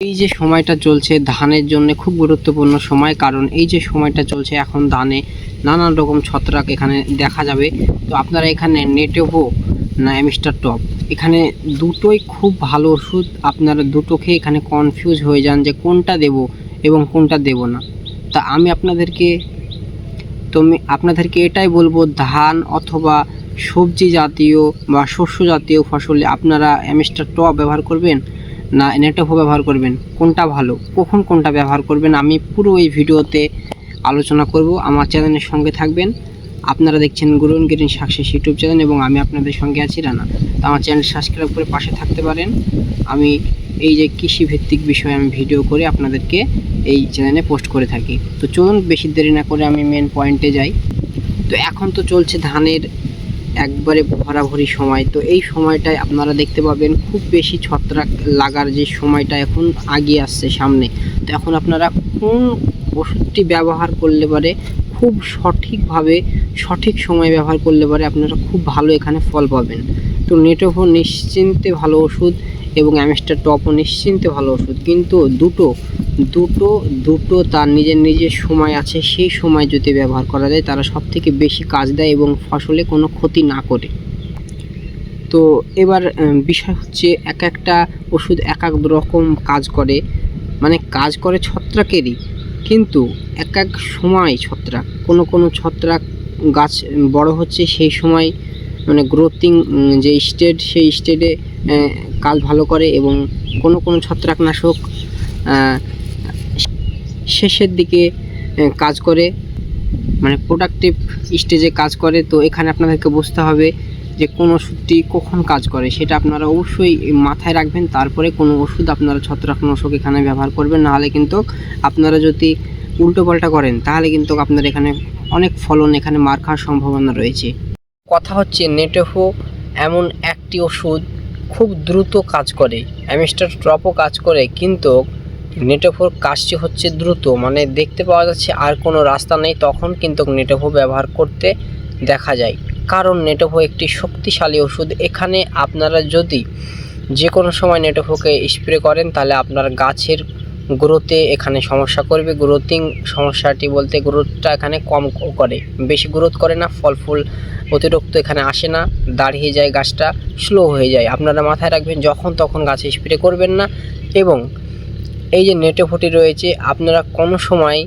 এই যে সময়টা চলছে ধানের জন্য খুব গুরুত্বপূর্ণ সময়, কারণ এই যে সময়টা চলছে এখন ধানে নানান রকম ছত্রাক এখানে দেখা যাবে। তো আপনারা এখানে নেটেভো না অ্যামিস্টার টপ, এখানে দুটোই খুব ভালো ওষুধ। আপনারা দুটো খেয়ে এখানে কনফিউজ হয়ে যান যে কোনটা দেব এবং কোনটা দেব না। তা আমি আপনাদেরকে এটাই বলবো, ধান অথবা সবজি জাতীয় বা শস্য জাতীয় ফসলে আপনারা অ্যামিস্টার টপ ব্যবহার করবেন না নেটেভো ব্যবহার করবেন, কোনটা ভালো, কখন কোনটা ব্যবহার করবেন, আমি পুরো এই ভিডিওতে আলোচনা করব। আমার চ্যানেলের সঙ্গে থাকবেন। আপনারা দেখছেন grown green success YouTube channel এবং আমি আপনাদের সঙ্গে আছি রানা। তো আমার চ্যানেল সাবস্ক্রাইব করে পাশে থাকতে পারেন। আমি এই যে কৃষিভিত্তিক বিষয়ে আমি ভিডিও করে আপনাদেরকে এই চ্যানেলে পোস্ট করে থাকি। তো চলুন বেশি দেরি না করে আমি মেন পয়েন্টে যাই। তো এখন তো চলছে ধানের একবারে ভরাভরি সময়। তো এই সময়টায় আপনারা দেখতে পাবেন খুব বেশি ছত্রাক লাগার যে সময়টা এখন আগিয়ে আসছে সামনে। তো এখন আপনারা কোন ওষুধটি ব্যবহার করলে পারে খুব সঠিকভাবে সঠিক সময় ব্যবহার করলে পারে আপনারা খুব ভালো এখানে ফল পাবেন। তো নেটেভো নিশ্চিন্তে ভালো ওষুধ এবং অ্যামিস্টার টপও নিশ্চিন্তে ভালো ওষুধ, কিন্তু দুটো দুটো দুটো তার নিজের সময় আছে। সেই সময় যদি ব্যবহার করা যায় তারা সবথেকে বেশি কাজ দেয় এবং ফসলে কোনো ক্ষতি না করে। তো এবার বিষয় হচ্ছে এক একটা ওষুধ এক এক রকম কাজ করে, মানে কাজ করে ছত্রাকেরই, কিন্তু এক এক সময় ছত্রাক, কোনো ছত্রাক গাছ বড় হচ্ছে সেই সময়, মানে গ্রোথিং যে স্টেজ সেই স্টেজে কাজ ভালো করে, এবং কোনো ছত্রাকনাশক শেষের দিকে কাজ করে, মানে প্রোডাক্টিভ স্টেজে কাজ করে। তো এখানে আপনাদেরকে বুঝতে হবে যে কোন ওষুধটি কখন কাজ করে, সেটা আপনারা অবশ্যই মাথায় রাখবেন। তারপরে কোনো ওষুধ আপনারা ছত্রাকনাশক এখানে ব্যবহার করবেন, নাহলে কিন্তু আপনারা যদি উল্টোপাল্টা করেন তাহলে কিন্তু আপনার এখানে অনেক ফলন এখানে মার খাওয়ার সম্ভাবনা রয়েছে। কথা হচ্ছে নেটেভো এমন একটি ওষুধ খুব দ্রুত কাজ করে, অ্যামিস্টার টপও কাজ করে, কিন্তু নেটেভোর কাজটি হচ্ছে দ্রুত, মানে দেখতে পাওয়া যাচ্ছে আর কোনো রাস্তা নেই, তখন কিন্তু নেটেভো ব্যবহার করতে দেখা যায়। কারণ নেটেভো একটি শক্তিশালী ওষুধ। এখানে আপনারা যদি যে কোনো সময় নেটেভোকে স্প্রে করেন তাহলে আপনার গাছের গ্রোথে এখানে সমস্যা করবে। গ্রোথিং সমস্যাটি বলতে গ্রোথটা এখানে কম করে, বেশি গ্রোথ করে না, ফল ফুল অতিরিক্ত এখানে আসে না, দাঁড়িয়ে যায়, গাছটা স্লো হয়ে যায়। আপনারা মাথায় রাখবেন যখন তখন গাছে স্প্রে করবেন না। এবং এই যে নেটেভোটি রয়েছে আপনারা কোনো সময়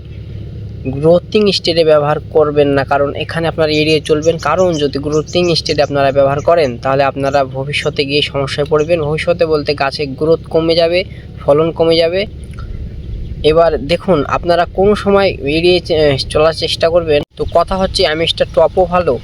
গ্রোথিং স্টেজে ব্যবহার করবেন না, কারণ এখানে আপনারা এড়িয়ে চলবেন। কারণ যদি গ্রোথিং স্টেজে আপনারা ব্যবহার করেন তাহলে আপনারা ভবিষ্যতে গিয়ে সমস্যায় পড়বেন। ভবিষ্যতে বলতে গাছে গ্রোথ কমে যাবে, ফলন কমে যাবে। এবার দেখুন আপনারা কোনো সময় এড়িয়ে চলার চেষ্টা করবেন। তো কথা হচ্ছে অ্যামিস্টার টপও ভালো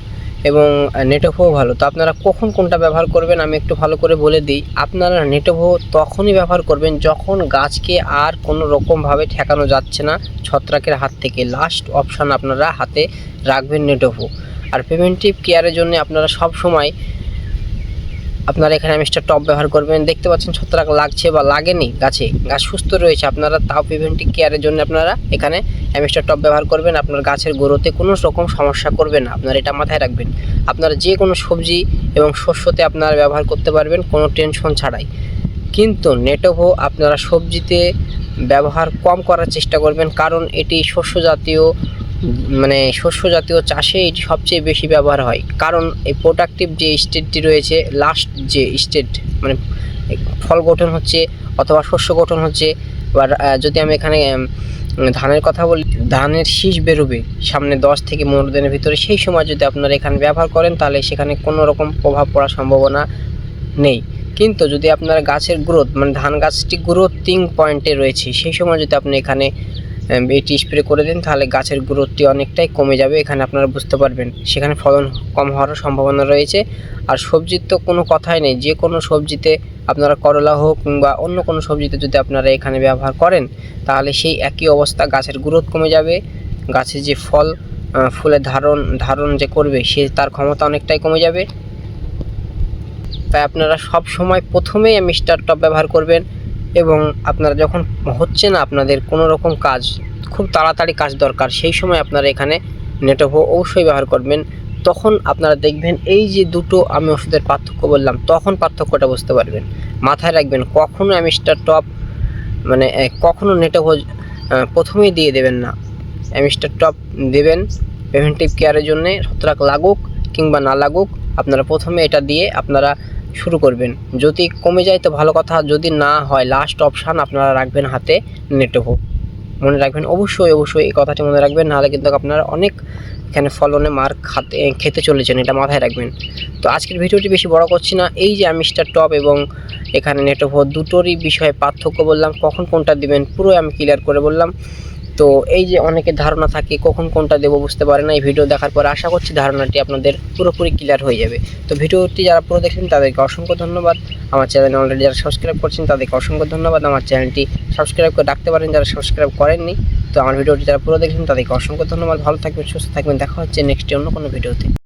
এবং নেটেভোও ভালো। তো আপনারা কখন কোনটা ব্যবহার করবেন আমি একটু ভালো করে বলে দিই। আপনারা নেটেভো তখনই ব্যবহার করবেন যখন গাছকে আর কোনো রকমভাবে ঠেকানো যাচ্ছে না ছত্রাকের হাত থেকে। লাস্ট অপশান আপনারা হাতে রাখবেন নেটেভো। আর প্রিভেন্টিভ কেয়ারের জন্য আপনারা সব সময় আপনারা এখানে অ্যামিস্টার টপ ব্যবহার করবেন। দেখতে পাচ্ছেন ছত্রাক লাগছে বা লাগেনি, গাছ সুস্থ রয়েছে, আপনারা তাও প্রিভেন্টিভ কেয়ারের জন্য আপনারা এখানে অ্যামিস্টার টপ ব্যবহার করবেন। আপনার গাছের গ্রোথে কোনো রকম সমস্যা করবে না, আপনারা এটা মাথায় রাখবেন। আপনারা যে কোনো সবজি এবং শস্যতে আপনারা ব্যবহার করতে পারবেন কোনো টেনশন ছাড়াই। কিন্তু নেটেভো আপনারা সবজিতে ব্যবহার কম করার চেষ্টা করবেন, কারণ এটি শস্য জাতীয় চাষে এটি সবচেয়ে বেশি ব্যবহার হয়। কারণ এই প্রোডাক্টিভ যে স্টেজটি রয়েছে, লাস্ট যে স্টেজ, মানে ফল গঠন হচ্ছে অথবা শস্য গঠন হচ্ছে। এবার যদি আমি এখানে ধানের কথা বলি, ধানের শীষ বেরোবে সামনে 10 থেকে 15 দিনের ভিতরে, সেই সময় যদি আপনারা এখানে ব্যবহার করেন তাহলে সেখানে কোনো রকম প্রভাব পড়ার সম্ভাবনা নেই। কিন্তু যদি আপনার গাছের গ্রোথ, মানে ধান গাছটি গ্রোথিং পয়েন্টে রয়েছে, সেই সময় যদি আপনি এখানে এটি স্প্রে করে দেন তাহলে গাছের গ্রোথটি অনেকটাই কমে যাবে। এখানে আপনারা বুঝতে পারবেন সেখানে ফলন কম হওয়ার সম্ভাবনা রয়েছে। আর সবজির তো কোনো কথাই নেই, যে কোনো সবজিতে আপনারা করলা হোক কিংবা অন্য কোনো সবজিতে যদি আপনারা এখানে ব্যবহার করেন তাহলে সেই একই অবস্থা, গাছের গ্রোথ কমে যাবে, গাছের যে ফুলের ধারণ যে করবে সে তার ক্ষমতা অনেকটাই কমে যাবে। তাই আপনারা সব সময় প্রথমেই অ্যামিস্টার টপ ব্যবহার করবেন। এবং আপনারা যখন হচ্ছে না আপনাদের কোনো রকম কাজ, খুব তাড়াতাড়ি কাজ দরকার, সেই সময় আপনারা এখানে নেটেভো অবশ্যই ব্যবহার করবেন। তখন আপনারা দেখবেন এই যে দুটো আমি ওষুধের পার্থক্য বললাম, তখন পার্থক্যটা বুঝতে পারবেন। মাথায় রাখবেন কখনো অ্যামিস্টার টপ মানে কখনো নেটোভোজ প্রথমেই দিয়ে দেবেন না। অ্যামিস্টার টপ দেবেন প্রিভেন্টিভ কেয়ারের জন্যে, ছত্রাক লাগুক কিংবা না লাগুক আপনারা প্রথমে এটা দিয়ে আপনারা শুরু করবেন। যদি কমে যায় তো ভালো কথা, যদি না হয় লাস্ট অপশান আপনারা রাখবেন হাতে নেটোভো। মনে রাখবেন অবশ্যই এই কথাটি মনে রাখবেন, নাহলে কিন্তু আপনারা অনেক এখানে ফলনে মার খেতে চলেছেন, এটা মাথায় রাখবেন। তো আজকের ভিডিওটি বেশি বড় করছি না। এই যে অ্যামিস্টার টপ এবং এখানে নেটোভো দুটোরই বিষয়ে পার্থক্য বললাম, কখন কোনটা দিবেন পুরো আমি ক্লিয়ার করে বললাম। তো এই যে অনেকের ধারণা থাকে কখন কোনটা দেবো বুঝতে পারে না, এই ভিডিও দেখার পর আশা করছি ধারণাটি আপনাদের পুরোপুরি ক্লিয়ার হয়ে যাবে। তো ভিডিওটি যারা পুরো দেখছেন তাদেরকে অসংখ্য ধন্যবাদ। আমার চ্যানেলে অলরেডি যারা সাবস্ক্রাইব করছেন তাদেরকে অসংখ্য ধন্যবাদ। আমার চ্যানেলটি সাবস্ক্রাইব করে রাখতে পারেন যারা সাবস্ক্রাইব করেননি। তো আমার ভিডিওটি যারা পুরো দেখছেন তাদেরকে অসংখ্য ধন্যবাদ। ভালো থাকবেন, সুস্থ থাকবেন, দেখা হচ্ছে নেক্সট অন্য কোনো ভিডিওতে।